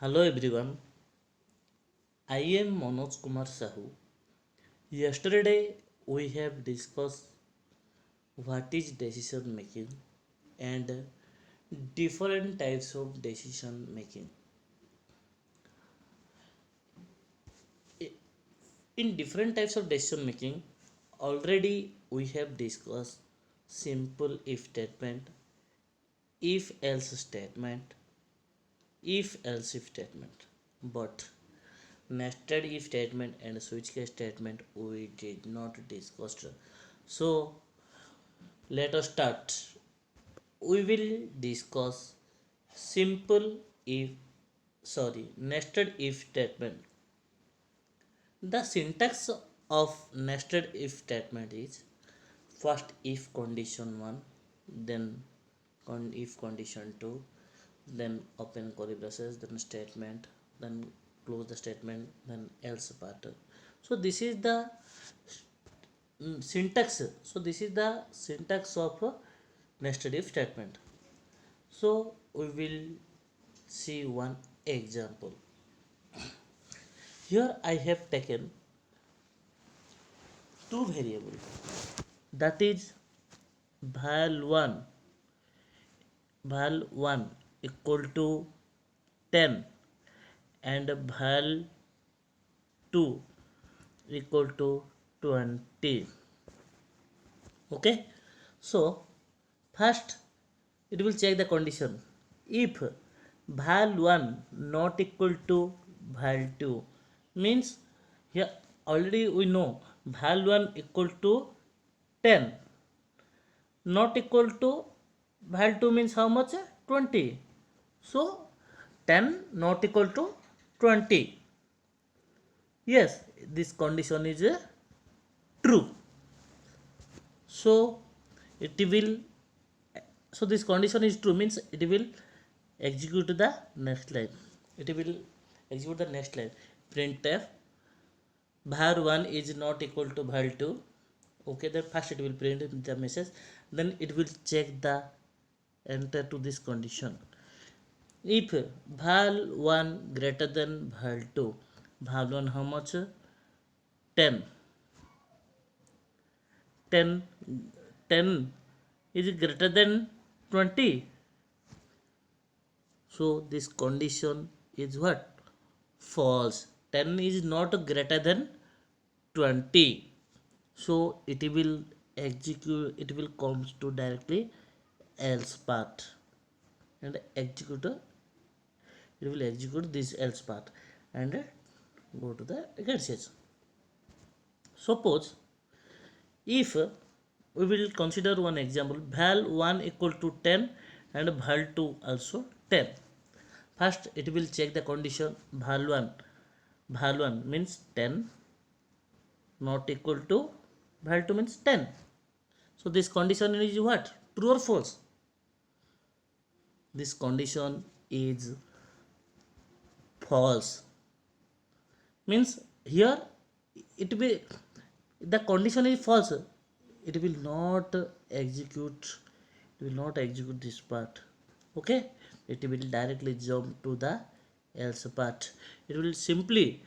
Hello everyone, I am Manoj Kumar Sahu. Yesterday we have discussed what is decision making and different types of decision making. In different types of decision making, already we have discussed simple if statement, if else statement, if else if statement. But nested if statement and switch case statement we did not discuss. So let us start. We will discuss simple if nested if statement. The syntax of nested if statement is first if condition 1, then if condition 2, then open curly braces, then statement, then close the statement, then else part. So this is the syntax. So this is the syntax of nested if statement. So we will see one example. Here I have taken two variables, that is val1 val1 equal to 10 and val2 equal to 20. Okay, so first it will check the condition. If val1 not equal to val2 means here already we know val1 equal to 10, not equal to val2 means how much? 20. So 10 not equal to 20. Yes, this condition is true. So it will, so this condition is true means it will execute the next line. It will execute the next line. Printf var1 is not equal to val2. Okay, then first it will print the message, then it will check the enter to this condition. If val1 greater than val2, val1 how much? 10. 10 10 is greater than 20. So this condition is what? False. 10 is not greater than 20. So it will execute, it will comes to directly else part and execute, it will execute this else part and go to the get. Suppose if we will consider one example, val1 equal to 10 and val2 also 10. First it will check the condition. Val1 means 10 not equal to val2 means 10. So this condition is what? True or false? This condition is false. Means here it will, the condition is false, it will not execute, it will not execute this part. Okay, it will directly jump to the else part. It will simply,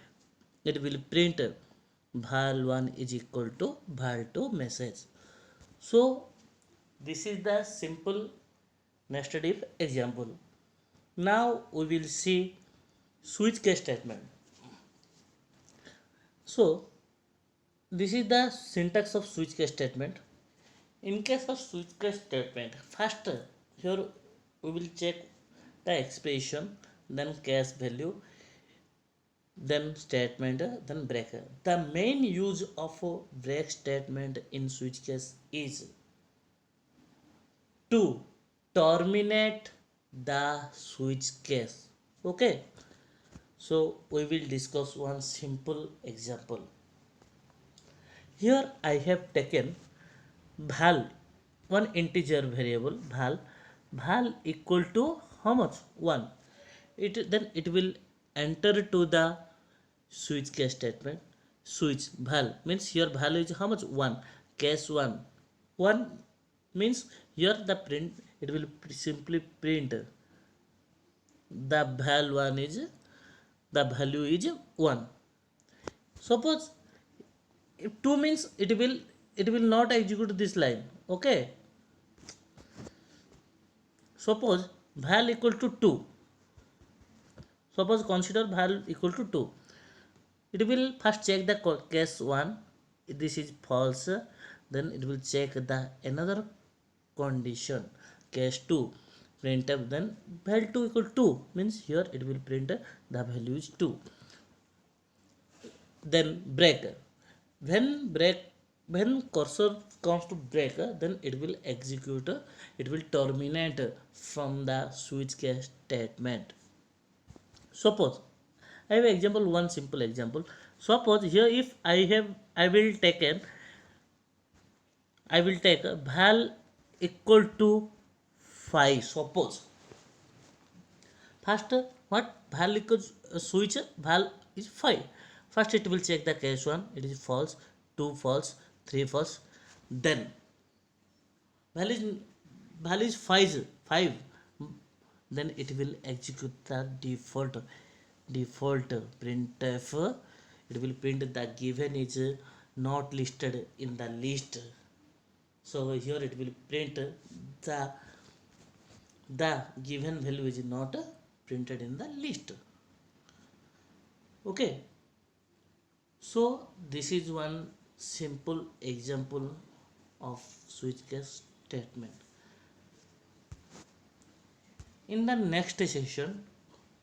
it will print val1 is equal to val2 message. So this is the simple nested if example. Now we will see switch case statement. So this is the syntax of switch case statement. In case of switch case statement, first here we will check the expression, then case value, then statement, then break. The main use of a break statement in switch case is to terminate the switch case. Okay, so we will discuss one simple example. Here I have taken val, one integer variable val equal to how much? 1. It then it will enter to the switch case statement. Switch val means here value is how much? 1. Case 1. 1 means here the print, it will simply print the val1 is the value is 1. Suppose if 2 means it will not execute this line. Okay, suppose val equal to 2. Suppose consider val equal to 2. It will first check the case 1, this is false, then it will check the another condition, case 2, printf, then val 2 equal 2 means here it will print the value is 2. Then break, when cursor comes to break, then it will execute, it will terminate from the switch case statement. Suppose I have example, one simple example. Suppose here if I will take val equal to 5. Suppose first what val equals switch val is 5. First it will check the case 1, it is false, 2 false, 3 false. Then val is 5, then it will execute the default printf. It will print the given is not listed in the list. So here it will print the given value is not printed in the list. Okay, so this is one simple example of switch case statement. In the next session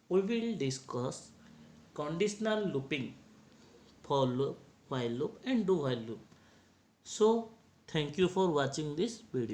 we will discuss conditional looping, for loop, while loop and do while loop. So thank you for watching this video.